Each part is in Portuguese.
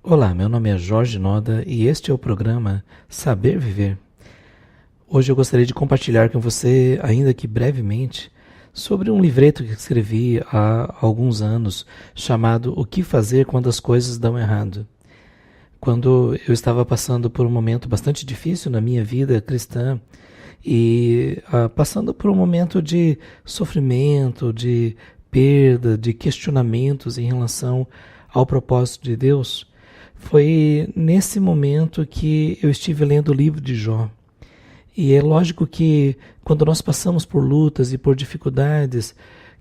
Olá, meu nome é Jorge Noda e este é o programa Saber Viver. Hoje eu gostaria de compartilhar com você, ainda que brevemente, sobre um livreto que escrevi há alguns anos chamado O que fazer quando as coisas dão errado. Quando eu estava passando por um momento bastante difícil na minha vida cristã e passando por um momento de sofrimento, de perda, de questionamentos em relação ao propósito de Deus, foi nesse momento que eu estive lendo o livro de Jó. E é lógico que quando nós passamos por lutas e por dificuldades,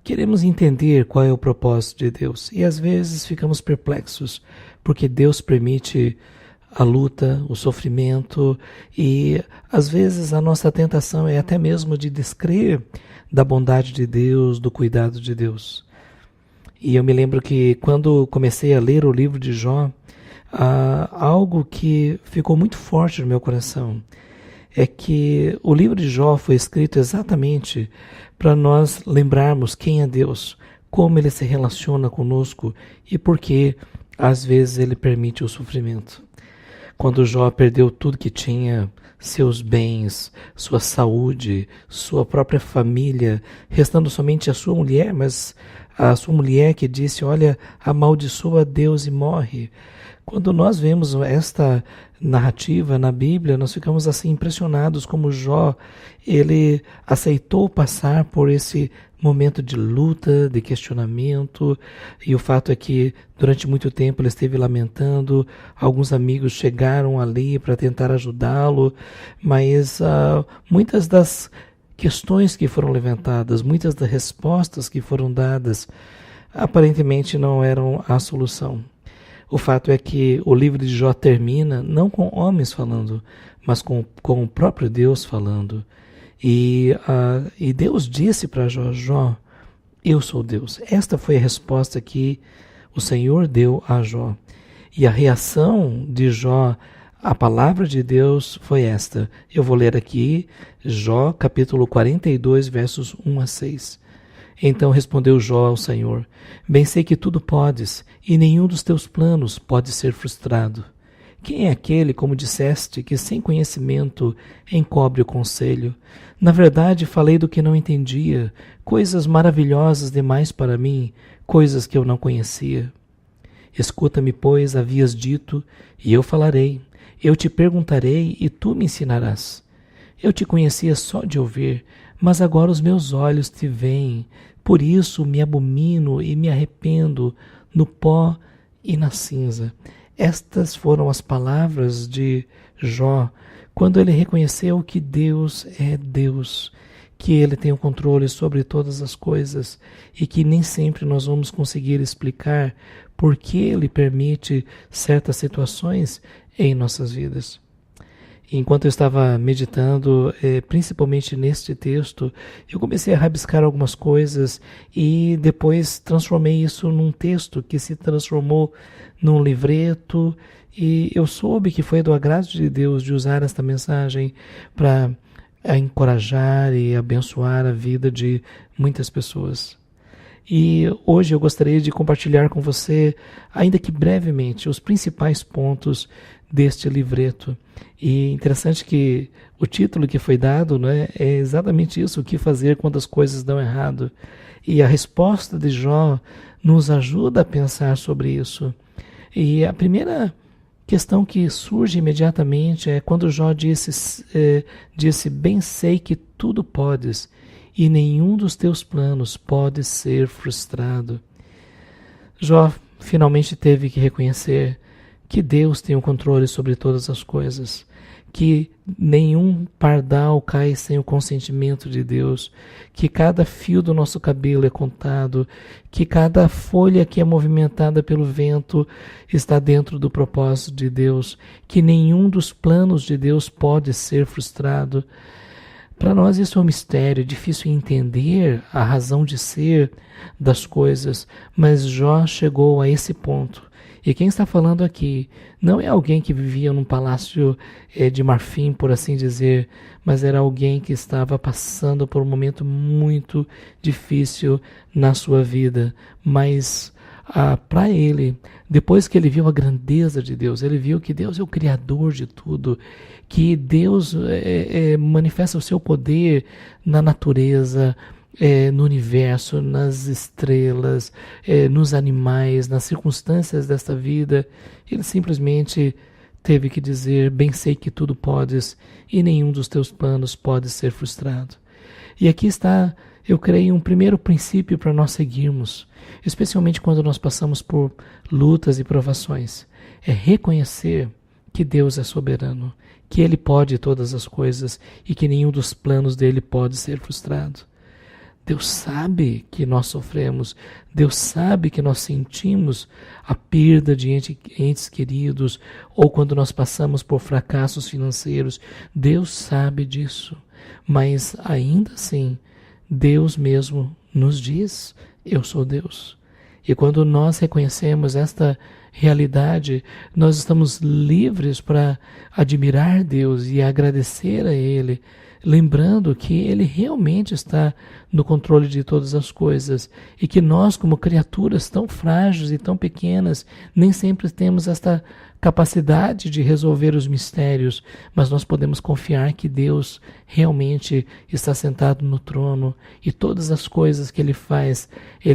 queremos entender qual é o propósito de Deus. E às vezes ficamos perplexos, porque Deus permite a luta, o sofrimento, e às vezes a nossa tentação é até mesmo de descrer da bondade de Deus, do cuidado de Deus. E eu me lembro que quando comecei a ler o livro de Jó, algo que ficou muito forte no meu coração é que o livro de Jó foi escrito exatamente para nós lembrarmos quem é Deus, como Ele se relaciona conosco e por que às vezes Ele permite o sofrimento. Quando Jó perdeu tudo que tinha, seus bens, sua saúde, sua própria família, restando somente a sua mulher, mas a sua mulher que disse, olha, amaldiçoa Deus e morre. Quando nós vemos esta narrativa na Bíblia, nós ficamos assim impressionados como Jó, ele aceitou passar por esse momento de luta, de questionamento, e o fato é que durante muito tempo ele esteve lamentando, alguns amigos chegaram ali para tentar ajudá-lo, mas muitas das questões que foram levantadas, muitas das respostas que foram dadas, aparentemente não eram a solução. O fato é que o livro de Jó termina não com homens falando, mas com o próprio Deus falando. E Deus disse para Jó, Jó, eu sou Deus. Esta foi a resposta que o Senhor deu a Jó. E a reação de Jó à palavra de Deus foi esta. Eu vou ler aqui Jó capítulo 42, versos 1 a 6. Então respondeu Jó ao Senhor, bem sei que tudo podes, e nenhum dos teus planos pode ser frustrado. Quem é aquele, como disseste, que sem conhecimento encobre o conselho? Na verdade falei do que não entendia, coisas maravilhosas demais para mim, coisas que eu não conhecia. Escuta-me, pois, havias dito, e eu falarei. Eu te perguntarei, e tu me ensinarás. Eu te conhecia só de ouvir, mas agora os meus olhos te veem. Por isso me abomino e me arrependo no pó e na cinza. Estas foram as palavras de Jó, quando ele reconheceu que Deus é Deus, que Ele tem o controle sobre todas as coisas e que nem sempre nós vamos conseguir explicar por que Ele permite certas situações em nossas vidas. Enquanto eu estava meditando, principalmente neste texto, eu comecei a rabiscar algumas coisas e depois transformei isso num texto que se transformou num livreto, e eu soube que foi do agrado de Deus de usar esta mensagem para encorajar e abençoar a vida de muitas pessoas. E hoje eu gostaria de compartilhar com você, ainda que brevemente, os principais pontos deste livreto. E interessante que o título que foi dado, né, é exatamente isso, o que fazer quando as coisas dão errado. E a resposta de Jó nos ajuda a pensar sobre isso. E a primeira questão que surge imediatamente é quando Jó disse, bem sei que tudo podes, e nenhum dos teus planos pode ser frustrado. Jó finalmente teve que reconhecer que Deus tem o controle sobre todas as coisas, que nenhum pardal cai sem o consentimento de Deus, que cada fio do nosso cabelo é contado, que cada folha que é movimentada pelo vento está dentro do propósito de Deus, que nenhum dos planos de Deus pode ser frustrado. Para nós isso é um mistério, é difícil entender a razão de ser das coisas, mas Jó chegou a esse ponto. E quem está falando aqui não é alguém que vivia num palácio de marfim, por assim dizer, mas era alguém que estava passando por um momento muito difícil na sua vida. Mas para ele, depois que ele viu a grandeza de Deus, ele viu que Deus é o Criador de tudo, que Deus manifesta o seu poder na natureza, no universo, nas estrelas, nos animais, nas circunstâncias desta vida. Ele simplesmente teve que dizer: bem sei que tudo podes e nenhum dos teus planos pode ser frustrado. E aqui está, eu creio, um primeiro princípio para nós seguirmos, especialmente quando nós passamos por lutas e provações. É reconhecer que Deus é soberano, que Ele pode todas as coisas e que nenhum dos planos dele pode ser frustrado. Deus sabe que nós sofremos, Deus sabe que nós sentimos a perda de entes queridos, ou quando nós passamos por fracassos financeiros. Deus sabe disso, mas ainda assim, Deus mesmo nos diz: eu sou Deus. E quando nós reconhecemos esta realidade, nós estamos livres para admirar Deus e agradecer a Ele, lembrando que Ele realmente está no controle de todas as coisas e que nós, como criaturas tão frágeis e tão pequenas, nem sempre temos esta capacidade de resolver os mistérios, mas nós podemos confiar que Deus realmente está sentado no trono e todas as coisas que Ele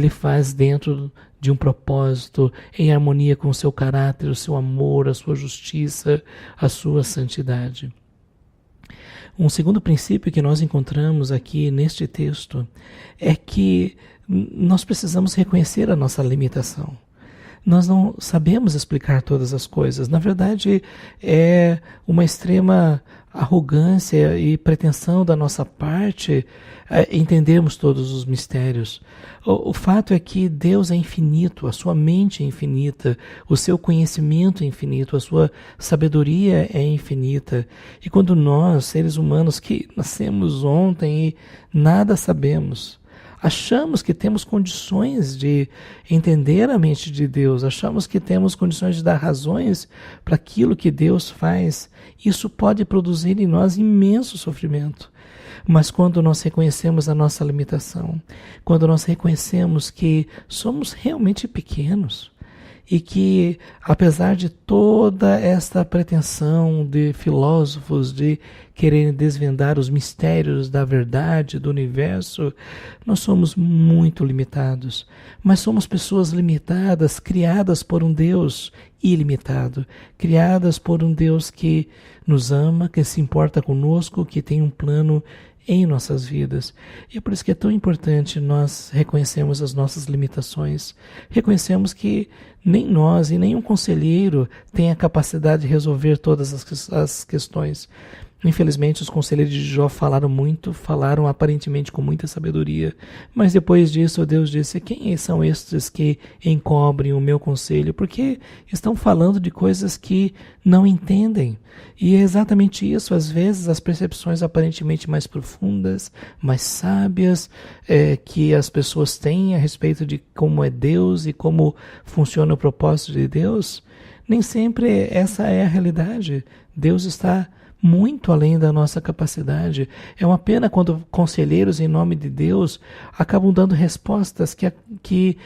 faz dentro de um propósito, em harmonia com o seu caráter, o seu amor, a sua justiça, a sua santidade. Um segundo princípio que nós encontramos aqui neste texto é que nós precisamos reconhecer a nossa limitação. Nós não sabemos explicar todas as coisas. Na verdade, é uma extrema arrogância e pretensão da nossa parte entendermos todos os mistérios. O fato é que Deus é infinito, a sua mente é infinita, o seu conhecimento é infinito, a sua sabedoria é infinita. E quando nós, seres humanos que nascemos ontem e nada sabemos, achamos que temos condições de entender a mente de Deus, achamos que temos condições de dar razões para aquilo que Deus faz, isso pode produzir em nós imenso sofrimento. Mas quando nós reconhecemos a nossa limitação, quando nós reconhecemos que somos realmente pequenos, e que, apesar de toda esta pretensão de filósofos de quererem desvendar os mistérios da verdade, do universo, nós somos muito limitados. Mas somos pessoas limitadas, criadas por um Deus ilimitado, criadas por um Deus que nos ama, que se importa conosco, que tem um plano em nossas vidas. E é por isso que é tão importante nós reconhecermos as nossas limitações, reconhecemos que nem nós e nenhum conselheiro tem a capacidade de resolver todas as questões. Infelizmente, os conselheiros de Jó falaram aparentemente com muita sabedoria, mas depois disso Deus disse: quem são estes que encobrem o meu conselho? Porque estão falando de coisas que não entendem. E é exatamente isso, às vezes as percepções aparentemente mais profundas, mais sábias, que as pessoas têm a respeito de como é Deus e como funciona o propósito de Deus, nem sempre essa é a realidade. Deus está muito além da nossa capacidade. É uma pena quando conselheiros em nome de Deus acabam dando respostas que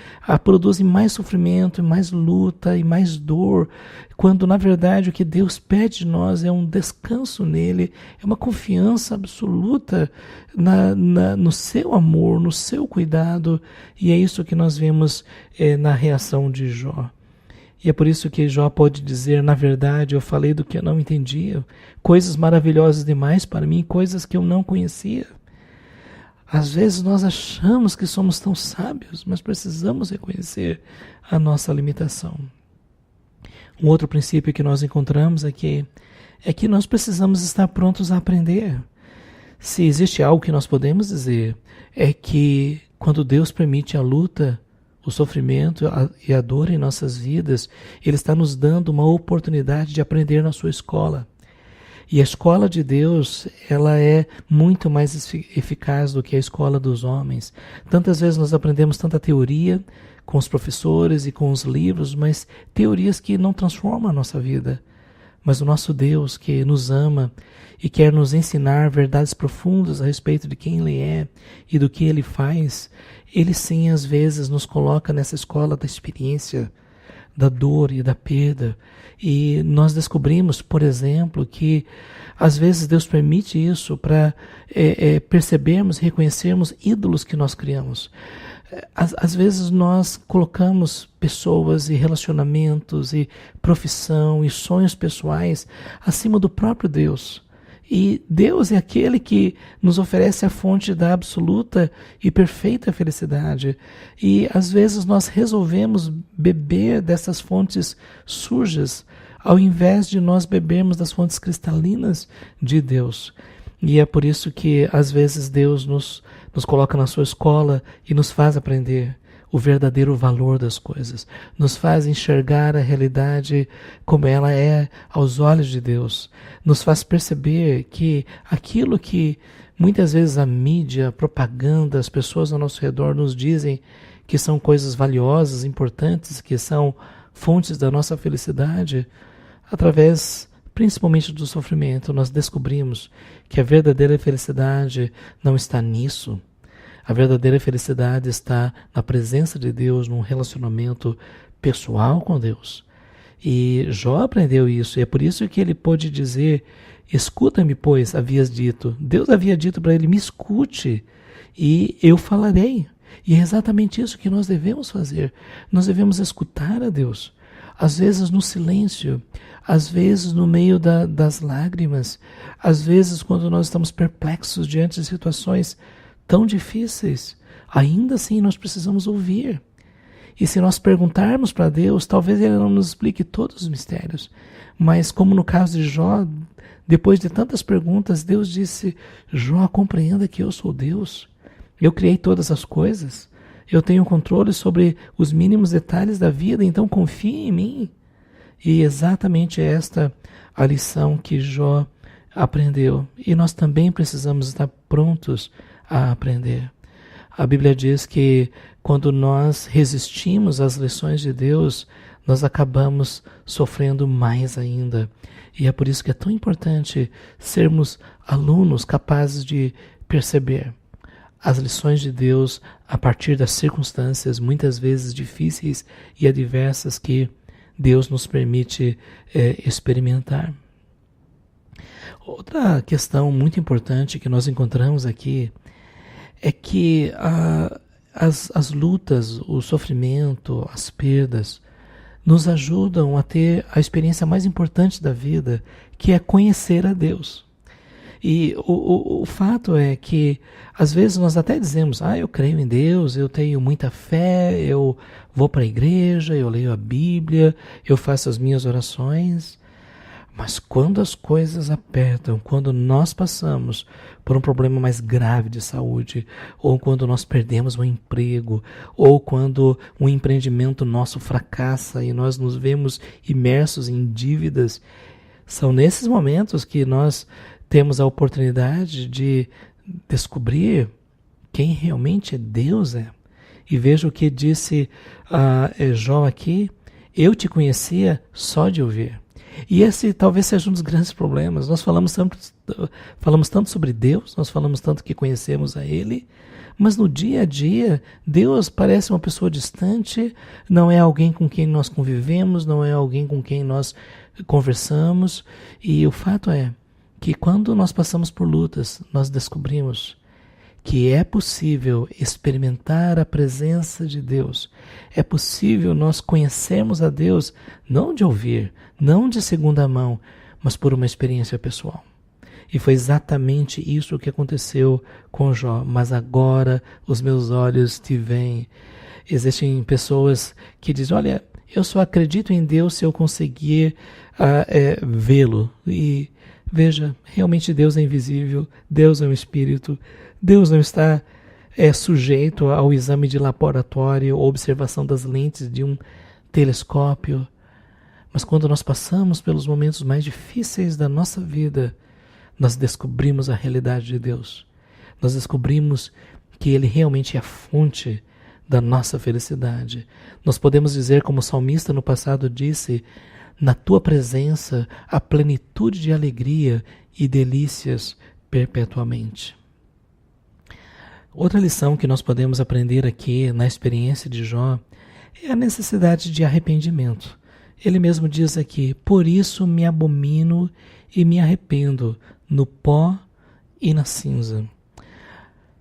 produzem mais sofrimento, mais luta e mais dor, quando na verdade o que Deus pede de nós é um descanso nele, é uma confiança absoluta no seu amor, no seu cuidado, e é isso que nós vemos na reação de Jó. E é por isso que Jó pode dizer: na verdade, eu falei do que eu não entendia, coisas maravilhosas demais para mim, coisas que eu não conhecia. Às vezes nós achamos que somos tão sábios, mas precisamos reconhecer a nossa limitação. Um outro princípio que nós encontramos aqui é que nós precisamos estar prontos a aprender. Se existe algo que nós podemos dizer, é que quando Deus permite a luta, o sofrimento e a dor em nossas vidas, Ele está nos dando uma oportunidade de aprender na sua escola. E a escola de Deus, ela é muito mais eficaz do que a escola dos homens. Tantas vezes nós aprendemos tanta teoria com os professores e com os livros, mas teorias que não transformam a nossa vida. mas o nosso Deus que nos ama e quer nos ensinar verdades profundas a respeito de quem Ele é e do que Ele faz, Ele sim às vezes nos coloca nessa escola da experiência, da dor e da perda. E nós descobrimos, por exemplo, que às vezes Deus permite isso para percebermos, reconhecermos ídolos que nós criamos. Às vezes nós colocamos pessoas e relacionamentos e profissão e sonhos pessoais acima do próprio Deus. E Deus é aquele que nos oferece a fonte da absoluta e perfeita felicidade. E às vezes nós resolvemos beber dessas fontes sujas, ao invés de nós bebermos das fontes cristalinas de Deus. E é por isso que às vezes Deus nos coloca na sua escola e nos faz aprender o verdadeiro valor das coisas, nos faz enxergar a realidade como ela é aos olhos de Deus, nos faz perceber que aquilo que muitas vezes a mídia, a propaganda, as pessoas ao nosso redor nos dizem que são coisas valiosas, importantes, que são fontes da nossa felicidade, através principalmente do sofrimento, nós descobrimos que a verdadeira felicidade não está nisso. A verdadeira felicidade está na presença de Deus, num relacionamento pessoal com Deus. E Jó aprendeu isso, e é por isso que ele pôde dizer: escuta-me, pois, havias dito. Deus havia dito para ele: me escute, e eu falarei. E é exatamente isso que nós devemos fazer. Nós devemos escutar a Deus. Às vezes no silêncio, às vezes no meio das lágrimas, às vezes quando nós estamos perplexos diante de situações tão difíceis, ainda assim nós precisamos ouvir. E se nós perguntarmos para Deus, talvez Ele não nos explique todos os mistérios, mas como no caso de Jó, depois de tantas perguntas, Deus disse: Jó, compreenda que eu sou Deus, eu criei todas as coisas, eu tenho controle sobre os mínimos detalhes da vida, então confie em mim. E exatamente esta a lição que Jó aprendeu, e nós também precisamos estar prontos a aprender. A Bíblia diz que quando nós resistimos às lições de Deus, nós acabamos sofrendo mais ainda. E é por isso que é tão importante sermos alunos capazes de perceber as lições de Deus a partir das circunstâncias muitas vezes difíceis e adversas que Deus nos permite experimentar. Outra questão muito importante que nós encontramos aqui é que as lutas, o sofrimento, as perdas, nos ajudam a ter a experiência mais importante da vida, que é conhecer a Deus. E o fato é que, às vezes, nós até dizemos: eu creio em Deus, eu tenho muita fé, eu vou para a igreja, eu leio a Bíblia, eu faço as minhas orações. Mas quando as coisas apertam, quando nós passamos por um problema mais grave de saúde, ou quando nós perdemos um emprego, ou quando um empreendimento nosso fracassa e nós nos vemos imersos em dívidas, são nesses momentos que nós temos a oportunidade de descobrir quem realmente Deus é. E veja o que disse Jó aqui: eu te conhecia só de ouvir. E esse talvez seja um dos grandes problemas. Nós falamos tanto sobre Deus, nós falamos tanto que conhecemos a Ele, mas no dia a dia, Deus parece uma pessoa distante, não é alguém com quem nós convivemos, não é alguém com quem nós conversamos. E o fato é que quando nós passamos por lutas, nós descobrimos que é possível experimentar a presença de Deus. É possível nós conhecermos a Deus, não de ouvir, não de segunda mão, mas por uma experiência pessoal. E foi exatamente isso que aconteceu com Jó. Mas agora os meus olhos te veem. Existem pessoas que dizem: olha, eu só acredito em Deus se eu conseguir vê-lo. E veja, realmente Deus é invisível, Deus é um espírito, Deus não está sujeito ao exame de laboratório ou observação das lentes de um telescópio. Mas quando nós passamos pelos momentos mais difíceis da nossa vida, nós descobrimos a realidade de Deus. Nós descobrimos que Ele realmente é a fonte da nossa felicidade. Nós podemos dizer, como o salmista no passado disse: na tua presença a plenitude de alegria e delícias perpetuamente. Outra lição que nós podemos aprender aqui na experiência de Jó é a necessidade de arrependimento. Ele mesmo diz aqui: por isso me abomino e me arrependo no pó e na cinza.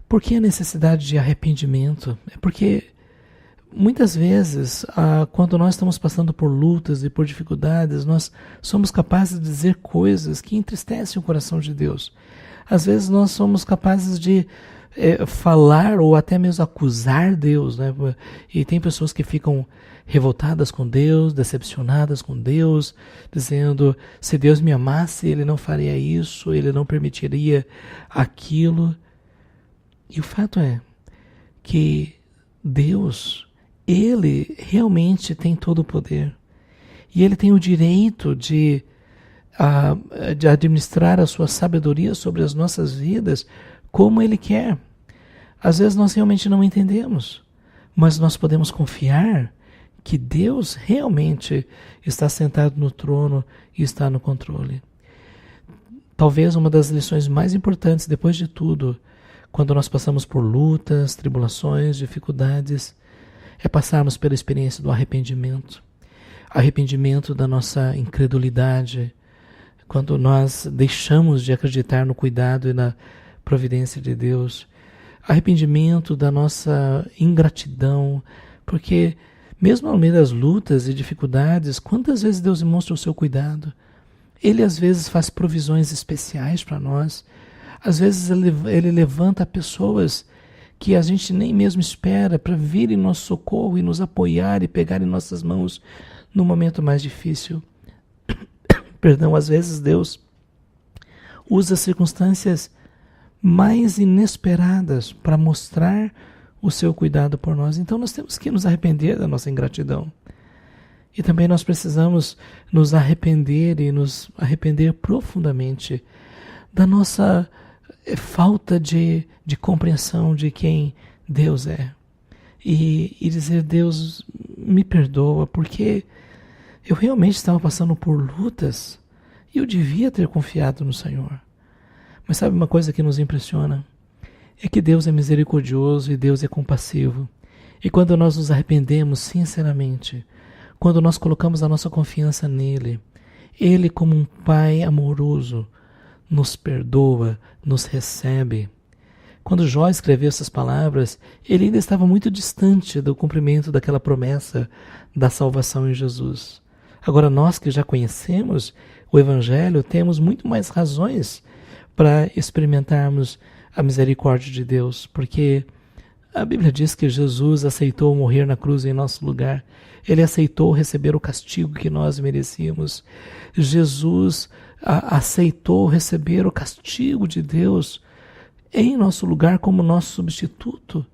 Por que a necessidade de arrependimento? É porque muitas vezes, quando nós estamos passando por lutas e por dificuldades, nós somos capazes de dizer coisas que entristecem o coração de Deus. Às vezes nós somos capazes de falar ou até mesmo acusar Deus, né? E tem pessoas que ficam revoltadas com Deus, decepcionadas com Deus, dizendo: se Deus me amasse, Ele não faria isso, Ele não permitiria aquilo. E o fato é que Deus, Ele realmente tem todo o poder. E Ele tem o direito de administrar a sua sabedoria sobre as nossas vidas como Ele quer. Às vezes nós realmente não entendemos, mas nós podemos confiar que Deus realmente está sentado no trono e está no controle. Talvez uma das lições mais importantes, depois de tudo, quando nós passamos por lutas, tribulações, dificuldades, é passarmos pela experiência do arrependimento. Arrependimento da nossa incredulidade, quando nós deixamos de acreditar no cuidado e na providência de Deus. Arrependimento da nossa ingratidão, porque mesmo no meio das lutas e dificuldades, quantas vezes Deus demonstra o seu cuidado? Ele às vezes faz provisões especiais para nós. Às vezes ele levanta pessoas que a gente nem mesmo espera para vir em nosso socorro e nos apoiar e pegar em nossas mãos no momento mais difícil. Perdão, às vezes Deus usa circunstâncias mais inesperadas para mostrar o seu cuidado por nós. Então nós temos que nos arrepender da nossa ingratidão. E também nós precisamos nos arrepender e nos arrepender profundamente da nossa falta de compreensão de quem Deus é. E dizer: Deus, me perdoa, porque eu realmente estava passando por lutas e eu devia ter confiado no Senhor. Mas sabe uma coisa que nos impressiona? É que Deus é misericordioso e Deus é compassivo. E quando nós nos arrependemos sinceramente, quando nós colocamos a nossa confiança nele, Ele, como um Pai amoroso, nos perdoa, nos recebe. Quando Jó escreveu essas palavras, ele ainda estava muito distante do cumprimento daquela promessa da salvação em Jesus. Agora nós que já conhecemos o Evangelho, temos muito mais razões para experimentarmos a misericórdia de Deus, porque a Bíblia diz que Jesus aceitou morrer na cruz em nosso lugar. Ele aceitou receber o castigo que nós merecíamos. Jesus aceitou receber o castigo de Deus em nosso lugar como nosso substituto.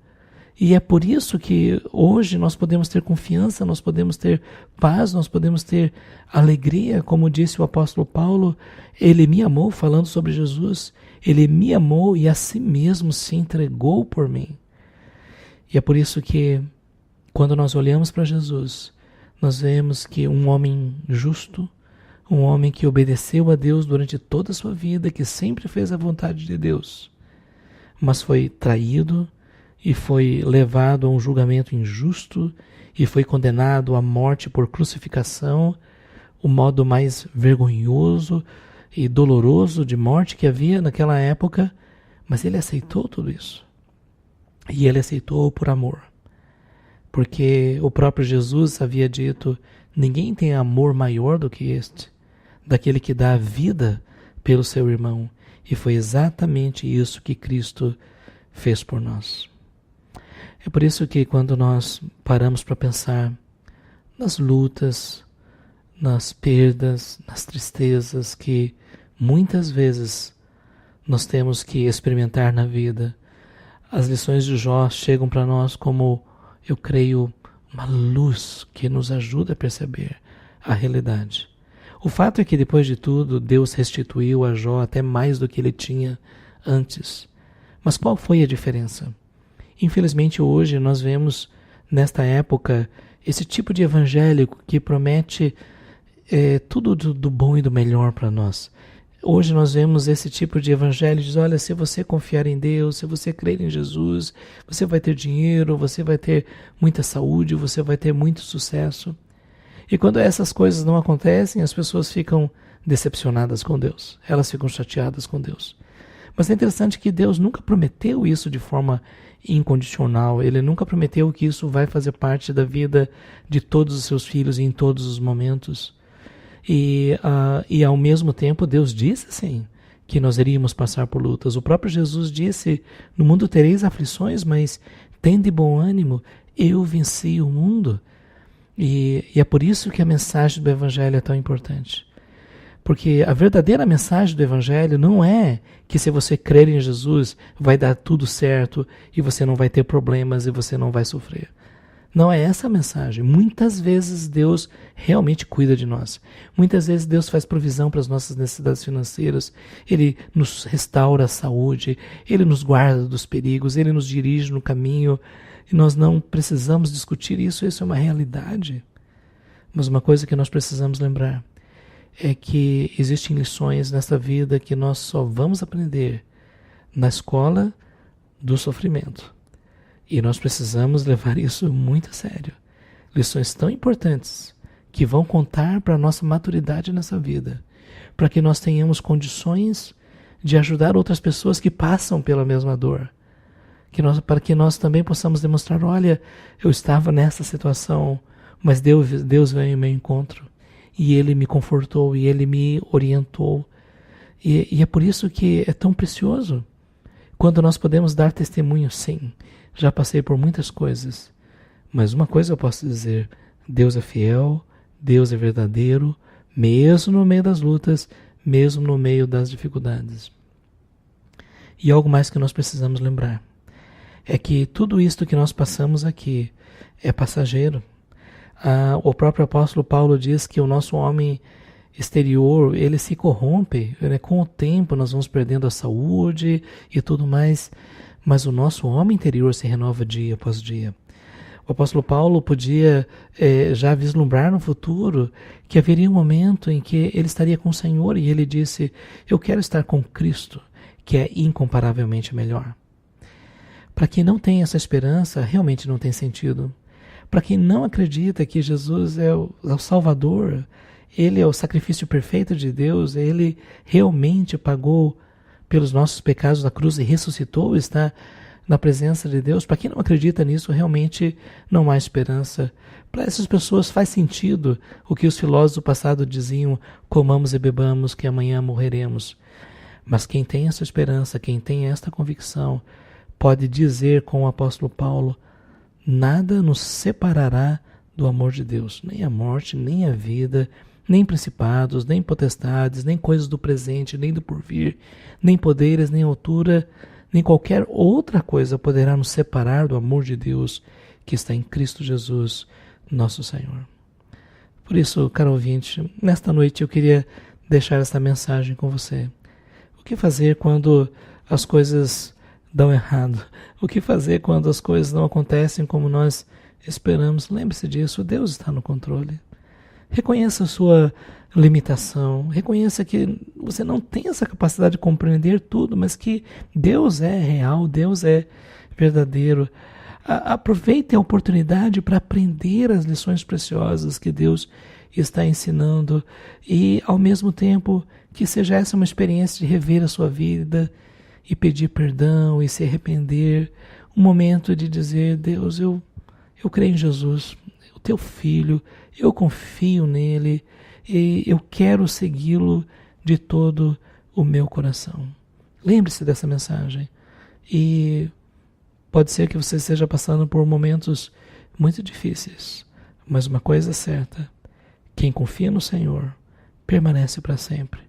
E é por isso que hoje nós podemos ter confiança, nós podemos ter paz, nós podemos ter alegria, como disse o apóstolo Paulo. Ele me amou, falando sobre Jesus. Ele me amou e a si mesmo se entregou por mim. E é por isso que, quando nós olhamos para Jesus, nós vemos que um homem justo, um homem que obedeceu a Deus durante toda a sua vida, que sempre fez a vontade de Deus, mas foi traído e foi levado a um julgamento injusto e foi condenado à morte por crucificação, o modo mais vergonhoso e doloroso de morte que havia naquela época, mas ele aceitou tudo isso. E ele aceitou por amor. Porque o próprio Jesus havia dito: ninguém tem amor maior do que este, daquele que dá a vida pelo seu irmão. E foi exatamente isso que Cristo fez por nós. É por isso que quando nós paramos para pensar nas lutas, nas perdas, nas tristezas que muitas vezes nós temos que experimentar na vida, as lições de Jó chegam para nós como, eu creio, uma luz que nos ajuda a perceber a realidade. O fato é que, depois de tudo, Deus restituiu a Jó até mais do que ele tinha antes. Mas qual foi a diferença? Infelizmente, hoje nós vemos, nesta época, esse tipo de evangélico que promete tudo do bom e do melhor para nós. Hoje nós vemos esse tipo de evangelho, diz, olha, se você confiar em Deus, se você crer em Jesus, você vai ter dinheiro, você vai ter muita saúde, você vai ter muito sucesso. E quando essas coisas não acontecem, as pessoas ficam decepcionadas com Deus, elas ficam chateadas com Deus. Mas é interessante que Deus nunca prometeu isso de forma incondicional, Ele nunca prometeu que isso vai fazer parte da vida de todos os seus filhos e em todos os momentos. E ao mesmo tempo Deus disse sim que nós iríamos passar por lutas. O próprio Jesus disse, no mundo tereis aflições, mas tende bom ânimo, eu venci o mundo. E é por isso que a mensagem do Evangelho é tão importante. Porque a verdadeira mensagem do Evangelho não é que se você crer em Jesus vai dar tudo certo e você não vai ter problemas e você não vai sofrer. Não é essa a mensagem. Muitas vezes Deus realmente cuida de nós. Muitas vezes Deus faz provisão para as nossas necessidades financeiras. Ele nos restaura a saúde. Ele nos guarda dos perigos. Ele nos dirige no caminho. E nós não precisamos discutir isso. Isso é uma realidade. Mas uma coisa que nós precisamos lembrar é que existem lições nesta vida que nós só vamos aprender na escola do sofrimento. E nós precisamos levar isso muito a sério. Lições tão importantes que vão contar para a nossa maturidade nessa vida, para que nós tenhamos condições de ajudar outras pessoas que passam pela mesma dor. Para que nós também possamos demonstrar, olha, eu estava nessa situação, mas Deus veio em meu encontro. E Ele me confortou, e Ele me orientou. E é por isso que é tão precioso quando nós podemos dar testemunho, sim. Já passei por muitas coisas, mas uma coisa eu posso dizer, Deus é fiel, Deus é verdadeiro, mesmo no meio das lutas, mesmo no meio das dificuldades. E algo mais que nós precisamos lembrar, é que tudo isto que nós passamos aqui é passageiro. O próprio apóstolo Paulo diz que o nosso homem exterior, ele se corrompe, né? Com o tempo nós vamos perdendo a saúde e tudo mais, mas o nosso homem interior se renova dia após dia. O apóstolo Paulo podia já vislumbrar no futuro que haveria um momento em que ele estaria com o Senhor e ele disse, eu quero estar com Cristo, que é incomparavelmente melhor. Para quem não tem essa esperança, realmente não tem sentido. Para quem não acredita que Jesus é o Salvador, Ele é o sacrifício perfeito de Deus, Ele realmente pagou pelos nossos pecados na cruz e ressuscitou, está na presença de Deus. Para quem não acredita nisso, realmente não há esperança. Para essas pessoas faz sentido o que os filósofos do passado diziam, comamos e bebamos, que amanhã morreremos. Mas quem tem essa esperança, quem tem esta convicção, pode dizer com o apóstolo Paulo, nada nos separará do amor de Deus, nem a morte, nem a vida, nem principados, nem potestades, nem coisas do presente, nem do porvir, nem poderes, nem altura, nem qualquer outra coisa poderá nos separar do amor de Deus que está em Cristo Jesus, nosso Senhor. Por isso, caro ouvinte, nesta noite eu queria deixar esta mensagem com você. O que fazer quando as coisas dão errado? O que fazer quando as coisas não acontecem como nós esperamos? Lembre-se disso, Deus está no controle. Reconheça a sua limitação, reconheça que você não tem essa capacidade de compreender tudo, mas que Deus é real, Deus é verdadeiro. Aproveite a oportunidade para aprender as lições preciosas que Deus está ensinando e, ao mesmo tempo, que seja essa uma experiência de rever a sua vida e pedir perdão e se arrepender. Um momento de dizer, Deus, eu creio em Jesus, o teu filho, eu confio nele e eu quero segui-lo de todo o meu coração. Lembre-se dessa mensagem e pode ser que você esteja passando por momentos muito difíceis, mas uma coisa é certa, quem confia no Senhor permanece para sempre.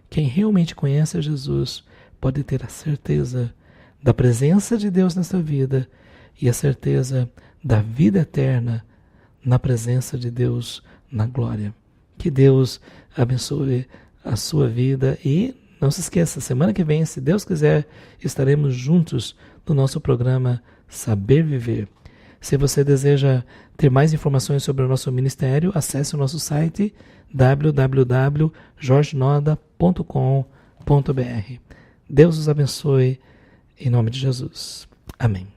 Quem realmente conhece a Jesus pode ter a certeza da presença de Deus nessa vida e a certeza da vida eterna na presença de Deus na glória. Que Deus abençoe a sua vida e não se esqueça, semana que vem, se Deus quiser, estaremos juntos no nosso programa Saber Viver. Se você deseja ter mais informações sobre o nosso ministério, acesse o nosso site www.jorgenoda.com.br. Deus os abençoe, em nome de Jesus. Amém.